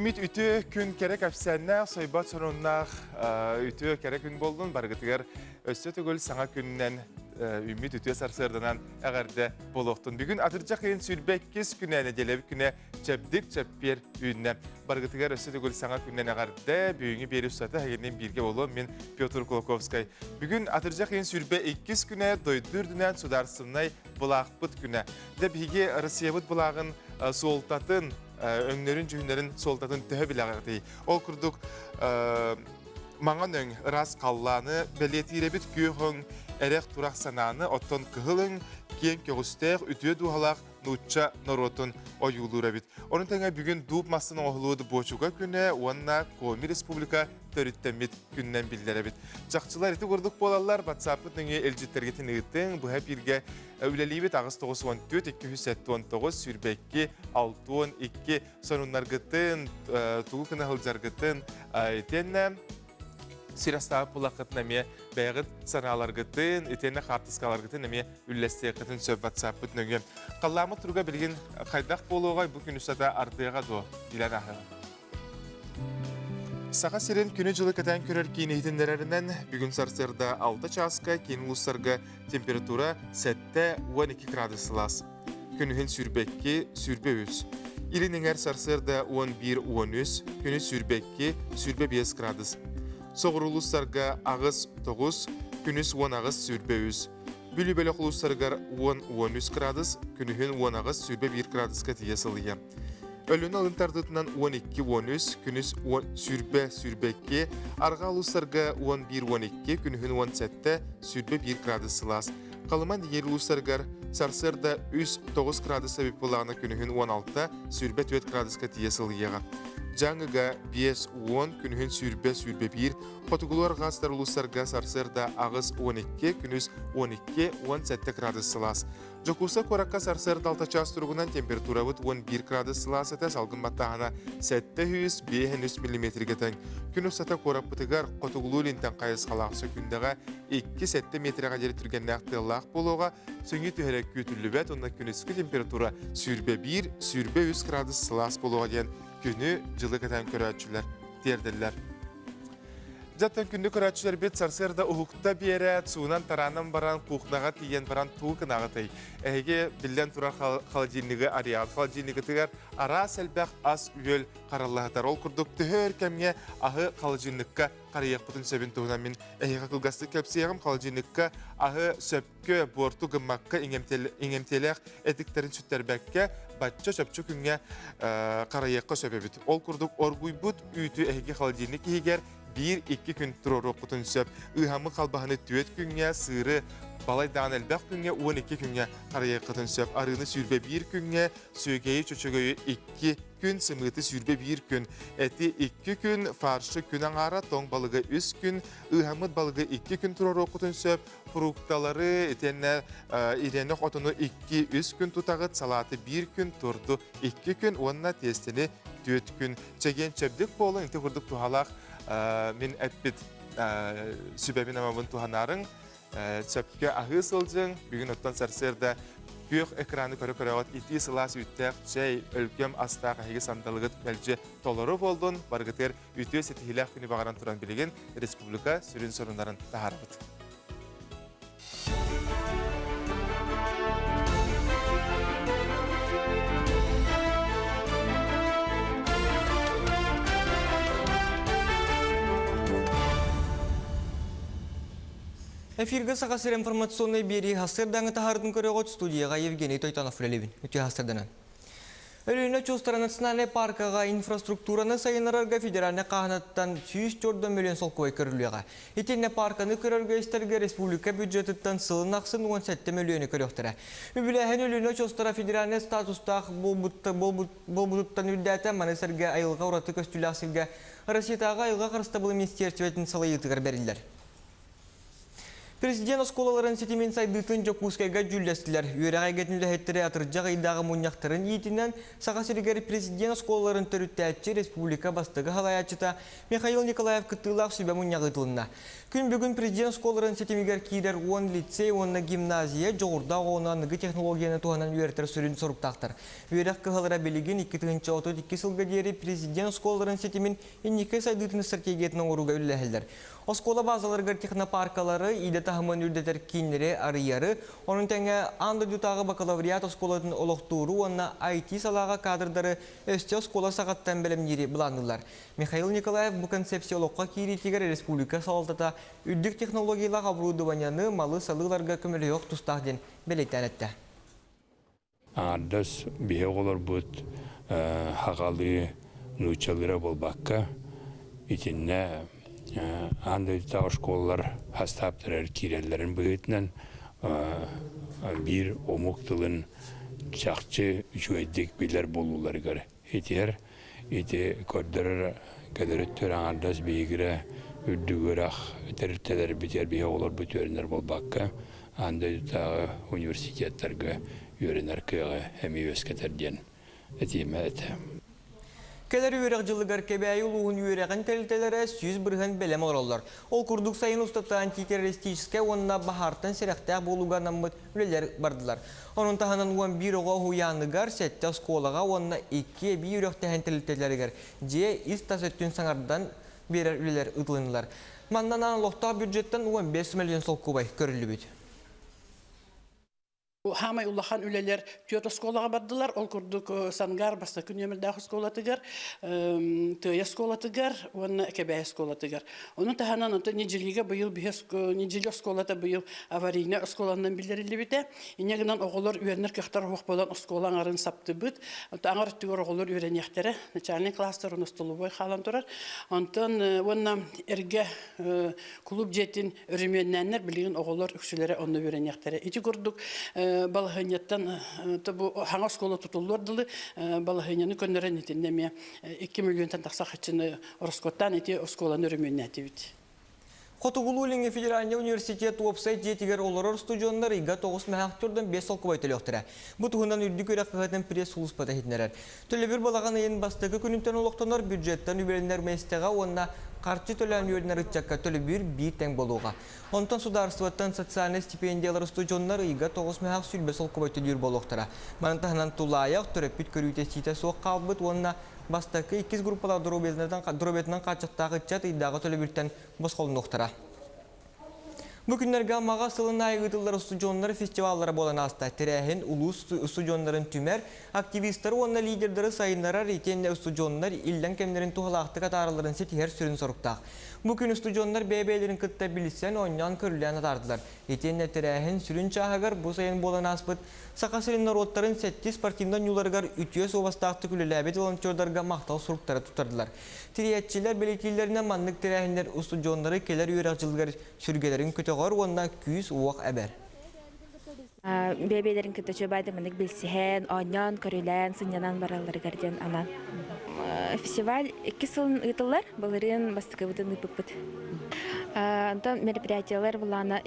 Ümit ütü gün kerek әпсәннәк, сойбат сонуннақ ütü kerek gün болдun. Барғытығар өсі түгіл саңа күннен Ümit ütü сарсырдынан әғәрді болуқтын. Бүгін атырчақ ең сүрбәккіз күнә неделебі күнә чәпдік чәппер үйінне. Барғытығар өсі түгіл саңа күннен әғәрді бүйіңі бері ұстаты әгерінен бірге болу. Мен Петр Колоковскай. Бүгін атырчақ ең сүрбә 2 күнә дойдырдынан сударсынай бұлақпыт күнә. Деп хеге Росиябыт бұлағын солтатын öňlerin jüýünlerin soldatyn töhe bilagdy. Ol kurduk maňan öň ras kallany beletirebit göhüň erek turak sanany otton kyhylyň kien kögüster ütüe duhalak nutça norotun oyulurabit. Onun teňe bugün duup masyny ohludy boçuga güne onna Komi Respublika törüttemit günden bildirabit. Jakçylar eti kurduk bolallar WhatsApp töňe eljitlerge tinigitden bu hep birge öwlelibit Ağustos 914 279 sürbekki 612 sonunlar gıtın tuğu kına hıljar gıtın etenne Sirastağ pulaqıt nemiye bəğit sanalar gıtın, etenne qartıskalar gıtın nemiye üllesteye gıtın söp WhatsApp bütnöge. Qallamı turga bilgin qaydaq boluğay bu gün üstada ardıyağa do bilen ahı. Sağa sirin günü жылы katan körər kiyini hitinlerinden bugün sarsırda 6 çaska kiyin uluslarga temperatura 7-12 gradus las. Günühün sürbekki sürbe üs. İlinin er sarsırda 11-13, günü sürbekki sürbe 5 gradus. Soğur uluslarga ağız 9, günüs 10 ağız sürbe üs. Bülübelek uluslarga 10-13 gradus, günühün 10 ağız sürbe 1 gradus katiye sılıyam. Ölünü alıntardıtından 12-13, günüs sürbekki, arga uluslarga 11-12, günühün 17, sürbe 1 gradus sılas. Kalıman diğer uluslarga sarsırda 9 gradus sebep olağına günühün 16, sürbe 4 gradus katiye sılıyam. Жаңыга 5-10, күнүхүн сүрбе 1, Хотугулар гастар улустарга сарсырда агыз 12, күнүс 12-17 градус сылас. Жокуса коракка сарсырда 6 час тургунан температура 11 градус сылас эте салгын баттахана 700-500 мм тең. Күнүс сата кораппытыгар Хотугулулинтен кайыс халаксы күндага 2-7 метрга жери түргеннак тыллак болууга сөңү төһөрөк күтүлүбөт, онда күнүскү температура сүрбе 1, сүрбе 3 градус сылас болууга ден günü жылы кatan көрәтчілер терділер. Жаттан күнді көрәтчілер бет сарсырда ұхықта бере, суынан таранын баран, қуқнаға тиен баран туылқын ағытай. Әйге білден тұрар қаладилігі ариал. Қаладилігі тігер ара сәлбәқ ас үйел қараллағатар. Ол күрдік түхөр кәмге ағы қаладилікка қарияқ бұтын сөбін туғынан мен әйге қылғасты кәпсияғым қаладилікка ағы сөпкі борту ғыммаққа иңемтелек әдіктерін сүттәрбәкке батча сөпчі күнге қараяққа сөбебіт. Ол күрдік оргуй бұт үйті әйге қаладилік егер 1-2 күн тұрор оқытын сөп, ұйхамы қалбағыны төет күнге, сыры балайдан әлбәқ күнге, 12 күнге қарайы қытын сөп, арыны сүрбе 1 күнге, сөйгейі чөчөгөйі 2 күн, сымыты сүрбе 1 күн, әті 2 күн, фаршы күн аңара, тоң балығы 3 күн, ұйхамыд балығы 2 күн тұрор оқытын сөп, фрукталары, ирені қотыны 2-3 күн тұтағыт, салаты 1 күн, тұрды 2 күн, онына тестені 4 күн. Чеген чөбдік болу, инті құрдық тұхалақ, мен әтпет сүбәбін амабын туғанарын сөпке ағы сылжың, бүгін оттан сарсырда көк экраны көрі-көріғат ити сылас үттәк, жай өлкем астақ әйге сандалығыт мәлже толыры болдың, барғытыр үтіе сетихиләқ күні бағаран тұран білеген республика сүрін сорындарын тағарғыт. Эфирге сағасыр информационный бері хастырдаңы тахардың көріғыт студияға Евгений Тойтанов үлелебін. Өте хастырданан. Өліне Чостара национальный паркаға инфраструктураны сайынарарға федеральны қағанаттан 104 миллион солқуай көрілуеға. Етенне парканы көрерге істерге республика бюджетіттен сылын ақсын 17 миллионы көріқтірі. Үбіләхен өліне Чостара федеральны статустақ болбұдыттан үлдәті манысырға айылға ұраты көстілі ақсырға Россиятаға айылға қарыстабылы министерстветін сылы етігір бәрілдер. Президент осколаларын сетимен сайдытын жокускайга жүлдестілер. Үйерағай кетінлі әттері атыржақ айдағы мұняқтарын етінен сағасырегер президент осколаларын түріттәтчі республика бастығы халаячыта Михаил Николаев кыттылақ сүбе мұняғытылына. Күн бүгін президент осколаларын сетимегер кейдер 10 лицей, 10 гимназия, жоғырда оңанығы технологияны туғанан үйертір сүрін сұрыптақтыр. Үйерақ кығалыра белеген 2-32 сылға дері президент осколаларын сетимен енеке сайдытын стратегиятының оруға үлләхелдер. Оскола базаларгар технопаркалары иде тахымын үрдетер кейінлері арыяры, оның тәңе аңды дютағы бакалавриат осколатын олықтуыру, онына IT салаға кадрдары өсте оскола сағаттан бәлемдері бұландылар. Михаил Николаев бұл концепциялыққа кейретігер республика салатата үддік технологиялық оборудованияны малы салыларға көмілі оқ тұстағден бәлеттен әтті. Ардас бие олар бұд хағалы нұчалыра болбаққа итінне андай тағы школалар хастаптырар киреллерін бұғытынан бір омуқтылын чақчы жүйедік білер болулар ғар. Етер, көрдірір кәдіріттер аңардас бейгірі үрдігір ақ тәріттелер бітер бейе олар бұтөрінер болбаққа андай тағы университеттерге үйренер күйеғі әмей өскетерден әтеме әті. Келер үйрек жылығар кебәйі ұлуғын үйрегін тәлітелері сүйіз бірген бәлем оралар. Ол күрдік сайын ұстатты антитеррористическе онына бахартын серектәк болуға намыт үлелер бардылар. Оның тағынан 11 оға хуяныгар сәтті сколаға онына 2 үйрек тәхен тәлітелерігер. Же истас өттін саңардан берер үлелер ұтылынылар. Маннан анылықтағы бюджеттен 15 миллион сол көбай көрілі бүді. Хамай улахан үлелер түйет осколаға бардылар, ол күрдік сангар баста күн емірдағы осколатыгар, түйе осколатыгар, оны кәбәй осколатыгар. Оның тағанан неделіге бұйыл, неделі осколата бұйыл аварийна осколандан білдерілі біте. Инегінен оғылыр үйерінер көқтар оқ болан осколан арын сапты бұд. Аңар түгір оғылыр үйренектері, начальный кластер, оны столубой қалан тұрар. Онтан оны әрге клуб жетін үріменнәнер білген оғылыр үксілері оны үйренектері. Ити күрдік балахынеттен хаңа скола tutulur дылы балахыняны көннерен етіндеме 2 миллионтан тақсақ хатчыны Роскоттан еті осколаны өріменне әтебіт. Хотугулулинге федеральный университет уапсайт жетігер оларор студиондар иға 9 мәхақтөрден 5 солқы бай төліқтірі. Бұ тұғынан үрдік өрек қағатын пресс ұлыс бата хетінерер. Төлі бір балаған айын бастығы күнімтен олықтанар бюджеттен үбелінер мәстіға онына қарчы төлән үйерінер үтчакка төлі бір тәң болуға. Онтан сударстваттан социальный стипендиялар студиондар иға 9 мәхақ сүлбе солқы бай төлір болуқтыра. Манытағынан тұлайық түріп бүт көрүйте ситі соқ қалбыт онына бастақы 2 группалар дұробетінен қачықтағы чат идағы төлі бірттен босқолын оқтыра. Бүгінлерге маға сылын айғытылар студионлары фестиваллары болан аста. Тірәхін ұлыс студионларын түмер, активистері онына лидердері сайынлары рейтенде студионлар илден кемдерін туғалақты қатарыларын сетігер сүрін сұрықтақ. Бүгін студионлар бәбәйлерін күтті білісен ойнан көрілен атардылар. Етенде тірәхін сүрін чағығар бұл сайын болан аспыт. Сақасырын народтарын сәтті спортивдан юларғар үтіе собастақты күліләбет волонтердарға мақтал сұрықтары тұтардылар. Тириятчилер белетилеріне мандық тірәхіндер студионлары келер үйрақ жылғар сүргелерін көтеғар онына күйіз уақ әбәр. Бәбәйлерін күтті байдымындық білсіхен, ойнан, көрілен, сынянан баралары ғарден алан. Фестиваль 2 сылын ұйтылар, балырын бастықы бұдын ұйпық Антон мероприятиялар булана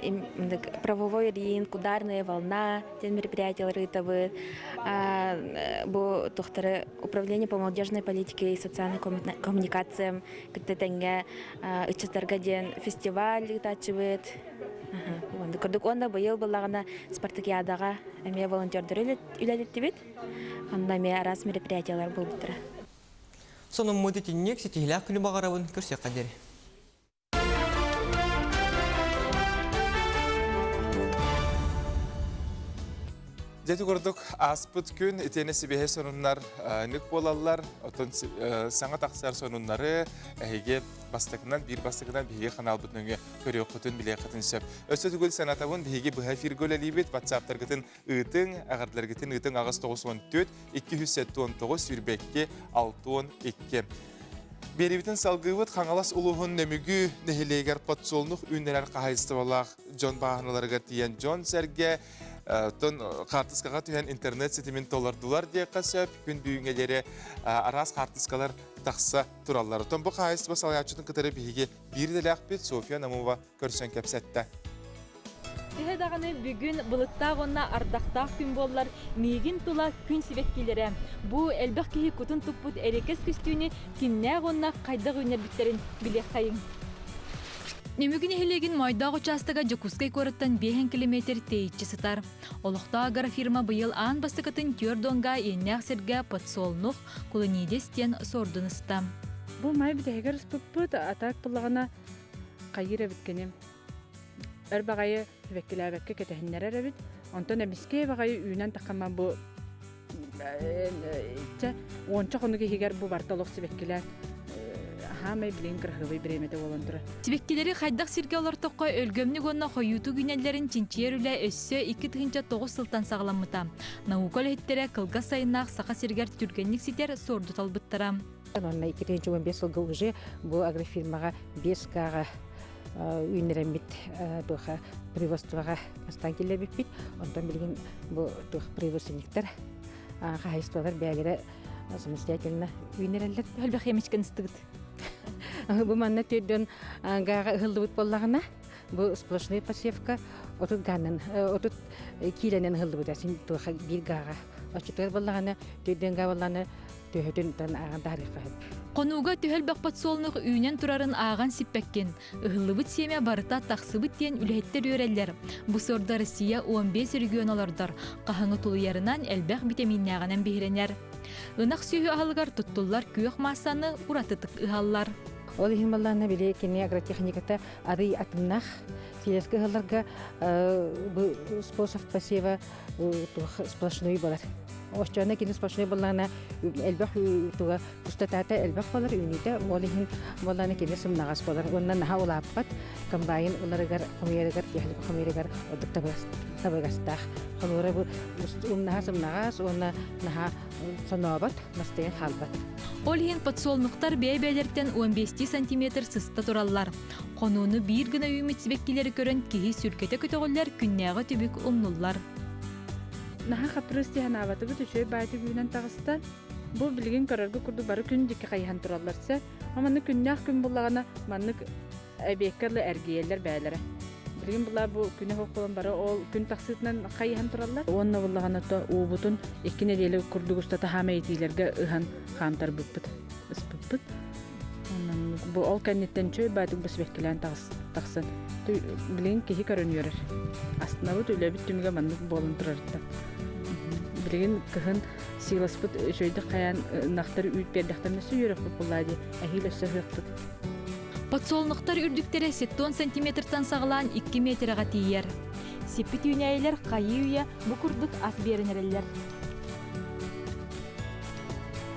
правовой ринг, ударная волна, ден мероприятиялар итабы, бу тухтары управление по молодежной политике и социальной коммуникациям, кыттетенге ичтарга ден фестиваль итачыбыт. Көрдік онда быйыл былағына спартакиадага эме волонтердер үлелеттибит. Онда эме арас мероприятиялар болбутура. Сонун мөтетиннек сетихилак күнү багарабын көрсөк кадери. Жәті көрдік аспыт күн, етені себеге сонунлар нүк болалар, отын саңа тақсар сонунлары әйге бір бастықынан бейге қанал бұтыныңы көрі құтын біле қытын сөп. Өсі түгіл санатауын бейге бұға фиргөл әлейбет, батсаптар күтін ұйтың, ағардылар күтін ұйтың ағыз 914, 279, сүрбекке 612. Беребітін салғывыт қаңалас ұлығын нөмігі нәхелегер патсолнық үнелер қағайыстывалақ Джон бағаналарға тиен Джон сәрге Тон қартысқаға түйен интернет сетімен толардылар дейқа сөп, күн бүйінгелері арас қартысқалар тақса тұралары. Тон бұл қайысты басалайатшының кітары бейге бір дәлі ақпет София Намова көрсен кәпсәтті. Тиһе дағаны бүгін бұлыттақ онна ардақтақ күн боллар мейгін тула күн сибеккелері. Бұ әлбәқ кейі күтін тұппыт әрекес күстүйіні кеннәғ онна қайдақ өнербіттерін білек қайын. Немүгін эхелеген майдағы участыға Жокускай көріттен 5 километр тейітші сытар. Олықта агар фирма бұйыл аң бастықытын түрдонға еннәқ серге подсолнуқ колонидестен сордыныста. Бұл май бітәгер спыппыт атак бұлағына қайыр әбіткенем. Әр бағайы вәккілі әбәкке кетәхіннер әрәбіт. Онтан әбіске бағайы үйінен таққама бұл онча қонуға хегер бұл барталық себеккілер. Хамай білен кірғывай біреметі оландыры. Сибеккелері қайдақ сирге олар тоққа өлгөмнік онна қойюту күнелерін чинчер үлі өссі 2-9 сылтан сағаламыта. Науқол әттері қылға сайынақ сақа сиргер түргенлік сетер сорды талбыттыра. Онна 2015 жылғы уже бұл агрофирмаға 5 қаға үйінеремет тұға привостваға бастан келер беппет. Онтан білген бұл тұға привоственниктер қағайыстуалар бәлері самостоятельно үйінерелер. Өлбәқ емешкен істігіт. Бұл манна түрден ғаға ұғылды бұт болағына, бұл сплошный посевка, отут ғанын, отут кейленен ұғылды бұт, әсін тұға бір ғаға. Очытығыз болағына түрден ға болағына түйетін аған дарифа. Қонуға түйел бақпат солнық үйінен тұрарын аған сиппәккен. Ұғылыбыт семе барыта тақсыбыт ден үләйттер өрелер. Бұл сорда Россия 15 регионалардар. Қағыңы тұлы ярынан әлбәқ бітеминне ағанан бейренер. Ұнақ сүйі ағылғар тұттылар күйіқ масаны ұратытық ұғалар. Ол ең балағына біле кене агротехниката ары атыннақ. Келескі ғаларға бұл способ посева сплошной болар. Оşçana kinis başına bulana elbaq tuğa kustatata elbaq bolar ünite molihin bolana kinis nagas bolar ondan naha olapat kombayn olargar xomerigar yahli xomerigar odak tabagastah xolora bu naha nagas ona naha sonobat mastay halbat. Олхин подсолнуктар бәйбәлерден 15 см сыста тураллар. Қонуны бір гына үміт сібеккелері көрін кейі сүркеті көтіғылер күннәғы түбік ұмнулар. Наха қапырысты ханаваты бұт үшөй байты күнен тағыста. Бұл білген көрергі күрді бары күн декі қайхан тураларса, аманы күннәқ күн болағына маннық әбеккерлі әргейелер бәлері. Білген бұлар бұл күні хоқ болан бары ол күн тақсытынан қайхан туралар. Онна болағына та оғытын екіне дейлі күрді құстата хама етейлерге ұған қамтар бұппыт. Бұл ол кәнеттен чөй байты бұсбеккелен тақсын. Білген кейі көрін өрір. Астына бұт өлі біт түміге маннық болын тұрарытта. Білген кіхін силаспыт жөйді қаян нақтары үйт бердіқтармесі өрік бұпылады. Әхейл өсі ғықтық. Подсолнуктар үрдіктері 10 сантиметртан сағылан 2 метрға тейер. Сеппет үйнәйлер қайы үйе бұқырдық ас берінерелер.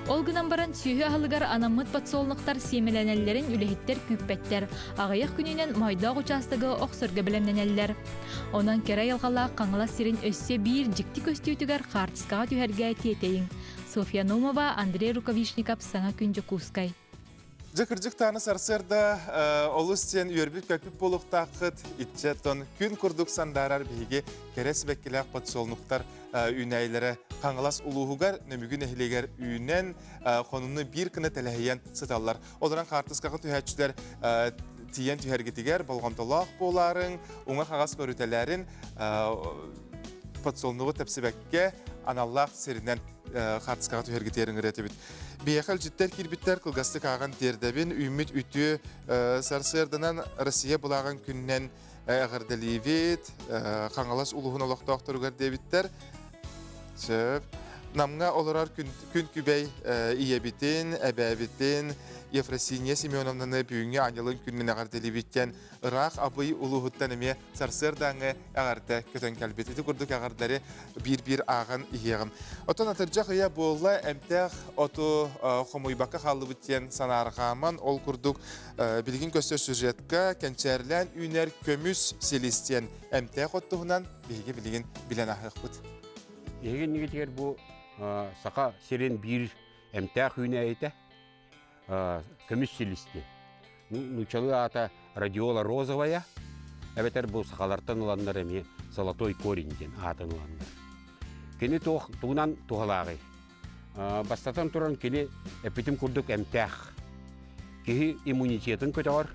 Олгынан баран сүйі ағылығар анамыт подсолнуктар семеленелерін үлехеттер күппеттер. Ағаяқ күнінен майдағы участығы оқсырғы білемненелер. Онан керай алғала қаңыла сирин өссе бір жікті көстеутігер қартысқаға түйерге тетейін. Софья Номова, Андрей Рукавишников, Саңа күн Жокускай. Жакыржык таны сарсырда олустен үйербіт көпіп болуқтақыт итчеттон күн күрдік сандарар бейге керес бәккелек подсолнуктар үйнәйлері қаңылас ұлуғығар нөмігін әхілегер үйнен қонуны бір күні тәләйен сыталар. Оларан қартысқағы түйәтшілер тиен түйергетігер болғантолақ боларын, оңа қағас көрітелерін подсолнуғы тәпсібәкке аналлақ серінен қартысқағы түйергетерін үреті біт. Бейхал життер кирбиттер кылгасты каған тердебин үміт үті сарсырдынан Россия бұлаған күннен ағырдалевет, қаңалас ұлығын олықтақтырғар дебиттер. Намға оларар күн күбәй иебитін, әбәбитін, Ефросинья Семеновнаны бүйінге анылын күннен ағырдалеветтен Ирақ абый ұлығыттан әме сарсырдаңы ағырды көтен кәлбетті күрдік ағырдары бір ағын иеғым. Отын атыржақ ұя болы әмтәқ оту қомойбаққа қалы бүттен санарғаман ол күрдік білген көстер сюжетка кәнчәрлән үйнер көміс селестен әмтәқ оттығынан бейге білген білен ағық бұд. Еген негетер бұл сақа серен бір әмтәқ үйне әйті көміс селесте. Нучалы ата радиола розовая, әбетер бұл сақалартан ұландар әме золотой коренден атын ұландар. Кені туғынан туғалағы. Бастатан тұран кені әпетім күрдік әмтәқ. Кені иммунитетін көтіғар.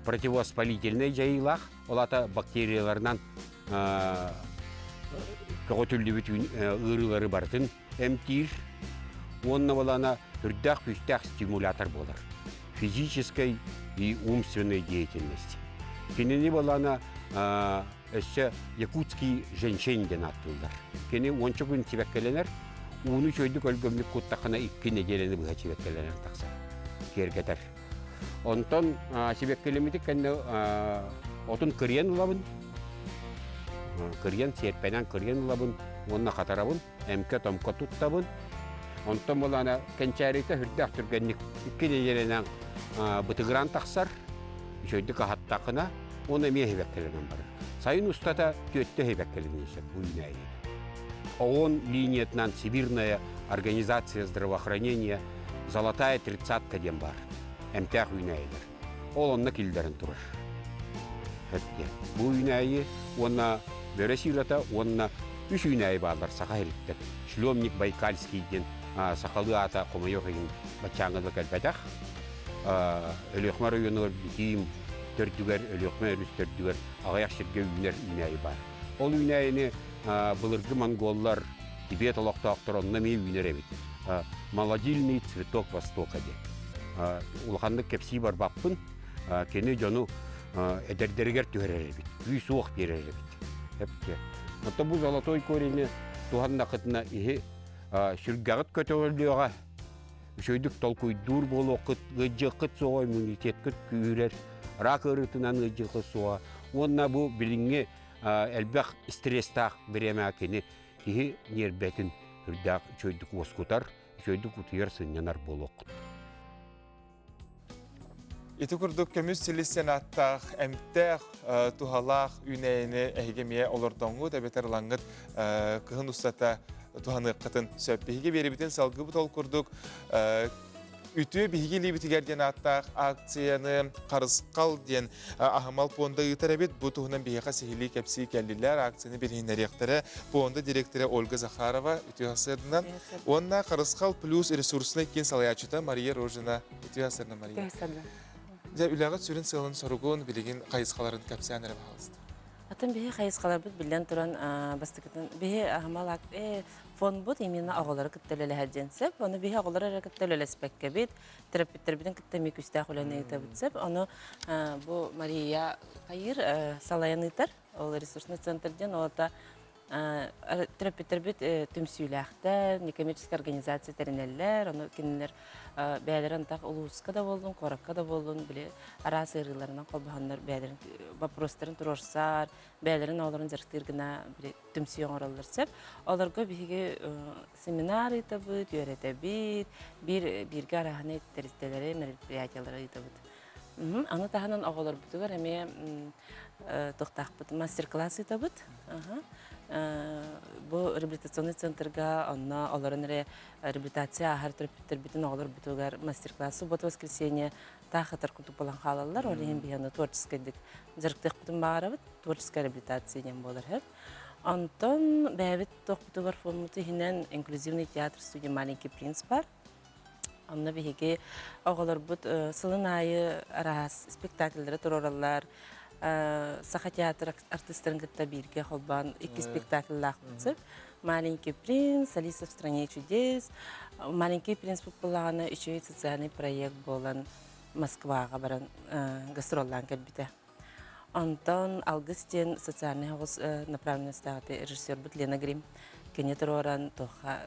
противовоспалительный жайылақ, олата бактерияларынан көғөтүлдүбүт ырылары бартын эмтир. Онна болана үрдәк-үстәк стимулятор болар. Физической и умственной деятельности. Кенени болана өсі якутский женщинден аттылдар. Кені 10 күн тибәккеленер, уны чөйдік өлгөмлік құттақына 2 неделені бұға тибәккеленер тақса. Кергетер. Онтон тибәккелеметік кәнді отын кырген ұлабын. Кырген, серпенен кырген ұлабын, онына қатарабын, әмке томқа тұттабын. Онтон болана кәнчәрейті хүрдәк түргенлік 2 неделенен бұтығыран тақсар, чөйдік ағаттақына, оны ме хебәккеленен бар. Сайын устата төтті хебәккеленесі бұл үйнәйі. ООН линиятынан Сибирная организация здравоохранения «Золотая тридцатка» ден бар. Әмтәқ үйнәйдер. Ол онына келдерін тұрыр. Бұл үйнәйі, онына бөрі силата, онына үш үйнәйі бағдар сақа хеліктер. Шлемник Байкальский ден сақалы ата қомайоқ еген бачаңызы кәлбәтәқ. Өліқмар үйінығыр бітейім төрдігер, өліқмар өріс төрдігер ағаяқ шерге үйнер үйнәйі бар. Ол үйнәйіні былырғы монголлар Тибет олақтақтыр онына мей үйнер әбет. Молодильный цветок Востока де. Улғандық кепсей бар бақпын, кені жону әдердергер түгерер әбет. Үй суық берер әбет. Отта бұл золотой көрені туғанда қытына сүргағыт көтөөлдіға үшөйдік толкуйдур болу ғыджы қыт соға иммунитет күт күйірер, рак ұрытынан ғыджы қыт соға. Онна бұл біліңе әлбәқ стресстақ береме әкені кейі нербәтін үрдәқ үшөйдік оскутар, үшөйдік ұтыер сынянар болу құт. Ити күрдік көміз селестен аттақ, әмттәқ, тухалақ, үйнәйіні әйгемее олырдоңғы дәбетер лаңғыт кығын ұстата туханы қытын сөппеге беребітін салғы бұтол күрдік. Үті бігі лебітігерден аттақ акцияны қарысқал ден ағымал понда ұйтар әбет бұ тұғынан бейеқа сехілі кәпсі кәлілер акцияны берейін әректірі понда директоры Ольга Захарова үті ғасырдынан. Онна қарысқал плюс ресурсына кен салаячыта Мария Рожина үті ғасырына Мария. Үләғат сүрін сылын сұрғын білеген қайысқаларын кәпсі әнірі бағалысты. Атын бейі қайысқалар бұд білден тұран бастықытын бейі ағымал фон бұд именно ағылары күттелелі әденсіп, оны бейі ағылары күттелелі спәкке бейд, терапевтер бейден күттемей күсті ағыланы еті бұдсып, оны бұл Мария қайыр салайын етір, ол ресурсный центрден, олата терапевтер бейд түмсүйлі ақтар, некоммерческая организация тәрінелер, оны кенелер бәлерін тақ ұлуысқа да болдың, қораққа да болдың, біле арасы ырғыларынан қолбағандар бәлерін вопростарын тұрорсар, бәлерін оларын жарықтырғына түмсүйен оралылар сәп. Оларға бігі семинар еті бұд, үйреті бейд, бірге арағаны тәрістелері, мероприятиялары еті бұд. Аны тағынан оғылар бұдығар, әме тоқтақ бұд, мастер-класс еті бұд. Бұл реабилитационный центрға, онна оларын реабилитация ахар терапевтер бітін оғылар бұтығар мастер-классы бұд воскресенье тақытар күтіп болан қалалар, олайын бейіні творческайдық жарықтық бұтын бағара бұд, творческая реабилитация ден болар әп. Антон бәбіт тоқ бұтығар формуты хинен инклюзивный театр студия «Маленький принц» бар. Онна бейге оғылар бұд сылын айы арас спектакльдері тұроралар, Саха театр артистерин кітті бірге қолбан 2 спектакль лақпытсып. «Маленький принц», «Алиса в стране чудес». «Маленький принц» бұлағына үші социальный проект болан Москваға баран гастроллан кәлбіті. Антон Алгыстен социальный ғыз направленностағыты режиссер бұд Лена Грим. Кенетер оран тоға.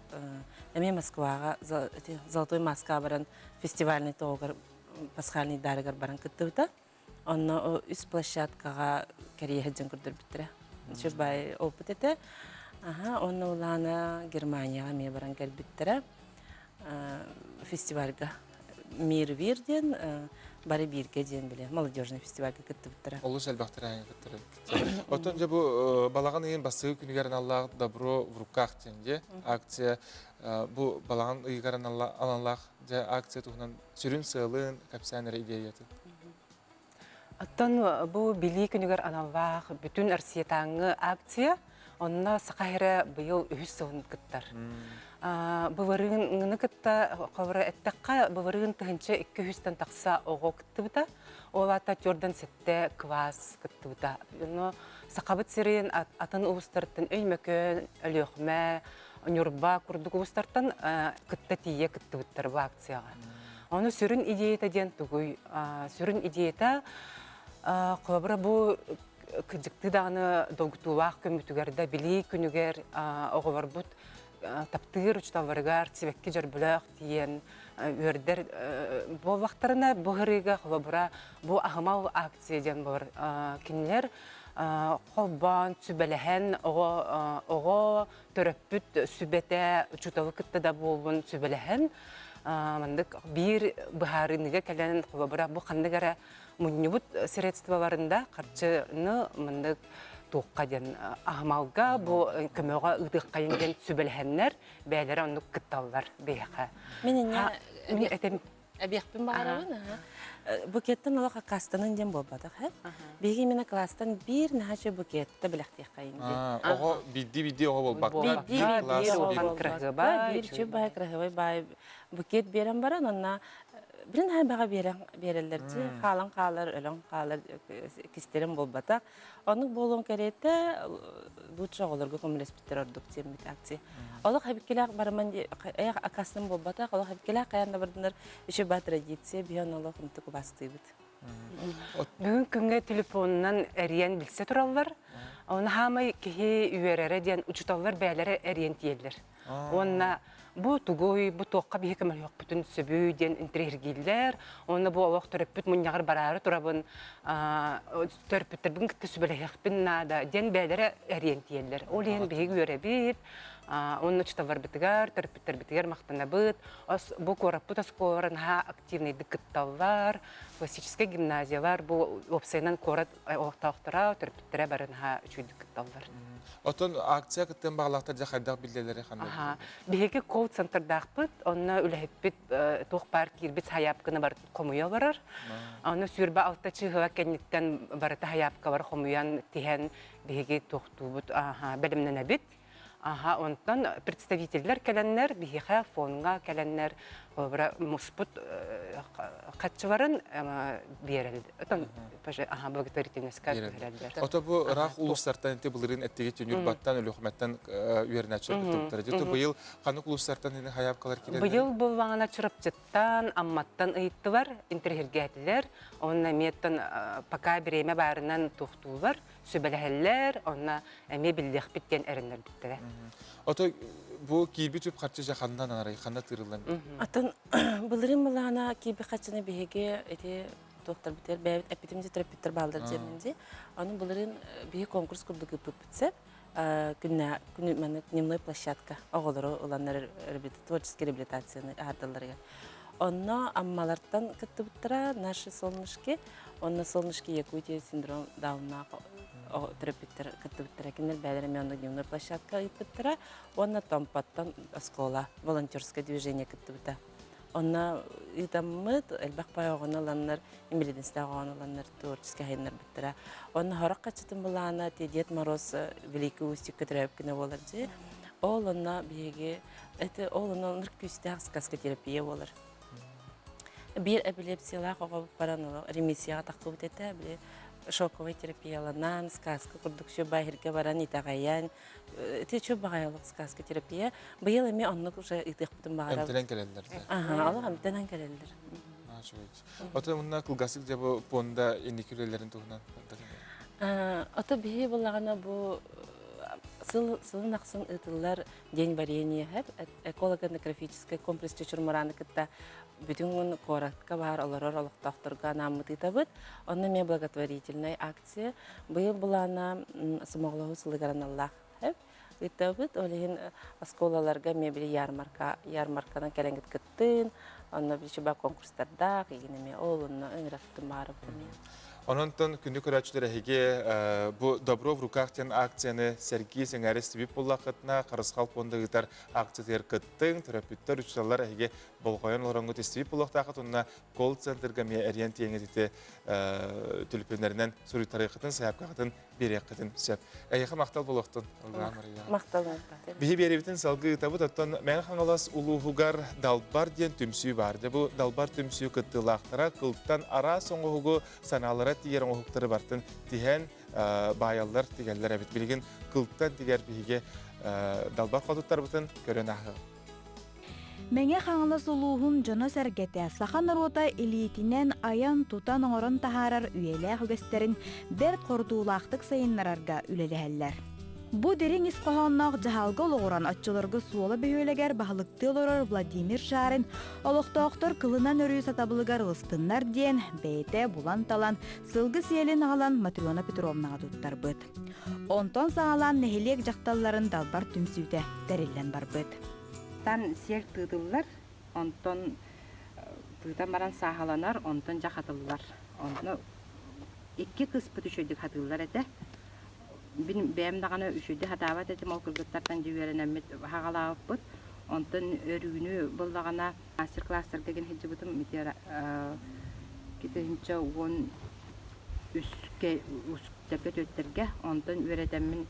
Әме Москваға «Золотой маска» баран фестивальный тоғыр пасхальный дарығар баран кітті бұта. Онна үс площадкаға кәрие хәджен күрдір біттірі. Шөбай опыт еті. Онна олана Германияға ме баран кәл біттірі. Фестивальға Мир Вирден, бары бірге ден біле. Молодежный фестивальға күтті біттірі. Олы сәлбақтыр әйін күттірі. Отын жа бұл балаған ең басығы күнігерін Аллах добро в руках денде акция. Бұл балаған ұйғарын Аллах акция тұғынан сүрін сығылын кәпсәнері идеяты. Оттон бұл білі күнігер аналлах бүтін әрсиетаңы акция, Онна сақайра быйыл үхіс сығын кыттар. Бұварығын кытта, қавыры әттіққа бұварығын тұхынчы 200-тен тақса оғы кытты бұта. Олата түрден сетте квас кытты бұта. Сақабыт сирен атын ұғыстырттын өймөкөн, өліқмә, нүрба күрдік ұғыстырттын кытта тие кытты бұттар бұл акцияға. Оны сүрін идеята ден түгүй. Сүрін идеята қылабыра бұл күдікті дағыны долгутулақ көмітігерді білей күнігер оғывар бұд таптығыр ұчталарығар себекке жәрбіліқ дейін өрдер. Бұл вақтарына бұғырыға қылабыра бұл ағымал акция ден бар. Кенілер қолбан, сүбәліхен, оғы төрөппіт сүбәті ұчуталы күтті да болуын сүбәліхен. Мандык бир бахарыныга кәләнен қылабыра бұл қандығара мұннебут средстваларында қарчыны мандык туққа ден ағымалға бұл көмеға ұдық қайынген сүбәліхеннер бәлері онды күтталар бейіға. Мен Әбекпін бағарауын, букеттен олаға қастанын ден болбадық, бейге мені кластан бір нәхачы букетті біліқтек қайынде. Оғы бидді оғы болбақ. Бидді оған кірігі бай, бір чөп бай, кірігі бай, букет берен баран, онна бірін әй баға берелерді, қалын қалыр, өлің қалыр, кестерін болбадық. Оның болуын кәреті бұтша оларға көмілеспеттер ордық тембет акция. Олық әбіккелі барыман ақасының болбадық, олық әбіккелі қаянда бардындар үші ба традиция, бейін олық ұмты көбасты бұд. Бүгін күнге телефонынан әриян білсе тұралар, оны хамай кеге үйерері ден ұчыталар бәлері әриян тиелер. Онына бұл тұғой, бұл тоққа бейі көмір жоқ бүтін сөбүйден интерергейлер, оны бұл олық түріппіт мұнияғыр барары тұрабын түріппіттердің күтті сөбіліғіқпін нада ден бәлері әриян тиелер. Ол ең бейі үйері бейт, onun uçtalar bitigar, törpütler bitigar maqtana bit. Bu koraput askoların ha aktivный dikkatallar, классический гимназиялар bu opsaynan korat oqtaqtara törpütlere barın ha üçü dikkatallar. Otun aksiya kıttığın bağlaqtar jaxaydaq bildeleri xandı. Biheki call centerdaqpıt, onna ülehepit toq park girbit hayapkını bar komuya barar. Onu sürba altta çıgıva kennikten barata hayapka var komuyan tihen biheki toqtubut belimden ebit. Ondan представительler kelenler bihiha fonga kelenler obra musput kaççıların bereldi. Otan благотворительностька bereldiler. Ota bu raq uluslardan ente bulurun ettegi tünür battan ölühmetten üyerine çırpıttıkları. Jota bu yıl qanık uluslardan ene hayapkalar kiler. Bu yıl bu vana çırpçıttan, ammattan ıyıttı var, interhergetiler. Onna mettan paka bireme barından tuğtular, sübeleheller, onna eme bildik bitken erinler bittiler. Ota bu kibi tüp qaççı jaxandan anarayı, xanda tırılan. Atan bulurun bulana kibi qaçını bihege ete doktor biter, bəyət epitimci terapitler baldır ceminde. Onun bulurun bihi konkurs kurduk yapıp bitse, günü дневной площадка, oğulları olanlar творческой реабилитацияны ardılları. Onunla ammalardan kıttı bittere, наши солнышки, onunla солнышки Якутия синдром Дауна терапевтер кыттı bittere, кинер бәлеріме onunla дневной площадка bittere, onunla Томпаттан школа, волонтерское движение кыттı bittere. Onunla idamıd, elbaq pay oğunalanlar, imelidenste oğunalanlar, tворческий hayınlar bittere. Onunla horak kaçıtın bulana, Ded Moroz, Великий Устюг, Катряевкина olardı. Oğluna biyege, oğluna nırküste сказка терапия olur. Bir epilepsiyalar qoğab baran remisiyaga taqıb ete, bir şokovay terapiyalanan, сказка kurduk şu bahirge baran itağayan, çö bağayalıq сказка terapia. Bu yıl emi onluk itiq bitim bağıra. Emtenen keleldir. Allah emtenen keleldir. Ota bunlar kılgasık diye bu ponda enikürelerin tuğunan. Ota bihi bulağına bu Сылын ақсын ұтылар день варенье хәп, эколого-этнографический комплекс чөчірмұраны кітті бүтін коратқа бар оларар олықтақтырға намыты табыт. Оны мен благотворительный акция. Бұл бұлана сымоғылығы сылығаран Аллах хәп. Табыт, олығын асколаларға мен білі ярмаркадан кәләңгіт кіттін. Оны білші ба конкурстарда, егінеме ол, оны өңірақтың барып көмейін. Onundan günlük öğretçilere hege bu Dobro v rukah ten aksiyonu Sergiy Sengari Stibip Bollaqıtna, Qarısqal Ponda gitar aksiyalar kıttın, terapütler uçsalar hege bolğayan orangut Stibip Bollaqtaqıt, onunla call centerga me eriyent yengedite tülüpönlerinden suri tarikatın, sayapqaqıtın берек кытын сөп. Әйеқі мақтал болуқтын. Мақталын. Бихи беребітін салғы табыт оттан мәң қаңалас улуғығар далбар ден түмсүй барды. Бұл далбар түмсүй кыттылақтыра кылттан ара соңғығығы саналыра тигер оңғықтары бартын тиген байалдар тигерлер әбіт білген кылттан тигер бихиге далбар қодыттар бұтын көрен ағы. Мәңе қаңылы сұлуғын жоны сәргеті сақан ұруыта илетінен аян тұтан оңырын тахарар үйелі үгестерін бәрт қордуылақтық сайынларарға үлелі Бу дерин исқоһоннақ жаһалга олоғыран атчыларга суола бөйөлегер бағылықты олорор Владимир Шарын олықтоқтор кылынан өрүй сатабылыгар ылыстыннар ден бәйте булан талан сылғы сиелин ағалан Матрена Петровнаға туттар бұд. Онтон сағалан нехелек жақталларын далбар түмсүйте дәрелен бар бұд. Тан сер тыдыллар, онтон тыдан баран сағаланар, онтон жақатылылар. Онтон икки кыспы түшөйдік хатылылар әті. Бәм дағаны үшөйді хатават әтім ол кыргыттартан жүйерін әмет хағалағып бұд. Онтон өрігіні болдағана мастер-кластар деген хеджі бұтым метер кетігінші он үске төттерге онтон өретәмін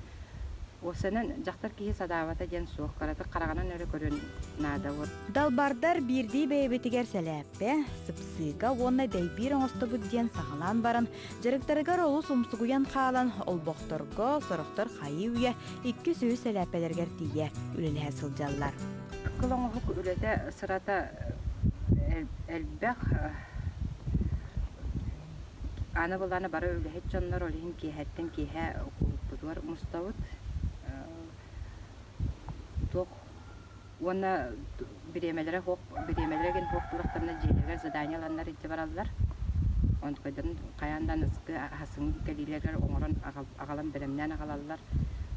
осының жақтар кейі садавата ден суық қараты қарағанан өрі көрін нада бұд. Далбардар бірдей бәйбетігер сәләппе, сыпсыға онна дәйбір оңысты бұд ден сағалан барын, жарықтарығар олу сумсығуян қалан, олбоқторға, сұрықтар қайы үйе, ikki сөз сәләппелергер тие үлілі сылжалар. Кылың ұқық үлеті сырата әлбәқ аны бұланы бары үліхет жонлар олығын кейхәттен кейхә бұдуар мұстауыт. Оны биремелere ген хоқтылықтарына жейлегер заданияланlar итте баралар. Оны көйдерін қаяндан ысқы хасың кәлилегер оңырын ағалан беремнен ағалалар.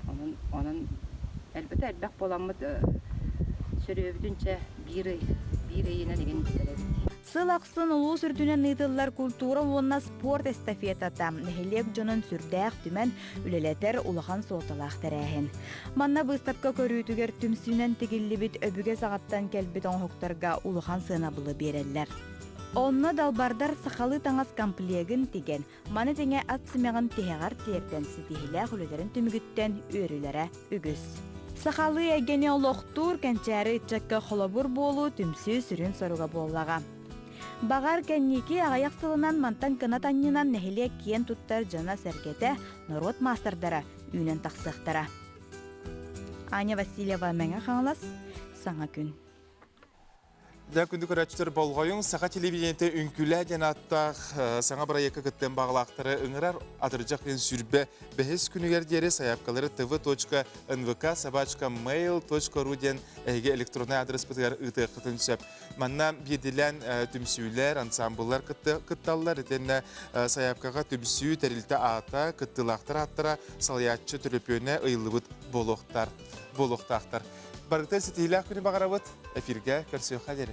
Оның әлбәті әлбәқ боламыд сөрөбүдүнче бири ейіне деген бітелебіт. Сылақсын ұлу сүрдінен ұйтылар культура онна спорт эстафетата. Нехелек жонын сүрдәқ түмен үлелетер улахан сооталақтар әхін. Манна бұстапқа көрүйтігер түмсінен тегілі біт өбіге сағаттан кәлбіт оңықтарға улахан сынабылы берелер. Онна далбардар сақалы таңас комплегін теген, маны теңе атсымеғын техеғар терден сетихілі құледерін түмігіттен өрілері үгіз. Сақалы әгені олықтур кәнчәрі итчакка холобур болу түмсі сүрін соруға боллаға. Бағар кәннеке ағаяқ сылынан мантан кына таннынан нәхіле кен туттар жана сәргеті народ мастардара үйнен тақсықтара. Аня Васильева мәңі қаңылас, саңа күн. Да күнді көрәтшілер болғайың, сақа телевидениеті үнкілі ден аттақ саңа бұра екі күттен бағылақтары ұңырар атыржақ пен сүрбе бәхес күнігердері саяпқалары tv.nvk@mail.ru ден әйге электронный адрес бұтығар ұты қытын сөп. Манна беділен түмсүйлер, ансамбылар күтталылар, етені саяпқаға түмсүй тәрілті ата, күттылақтар аттыра салаятчы түріпөне ұйылыбыт болуқтақтар. Барғытар сетейлі күні бағарабыт, эфирге көрсеу қадері.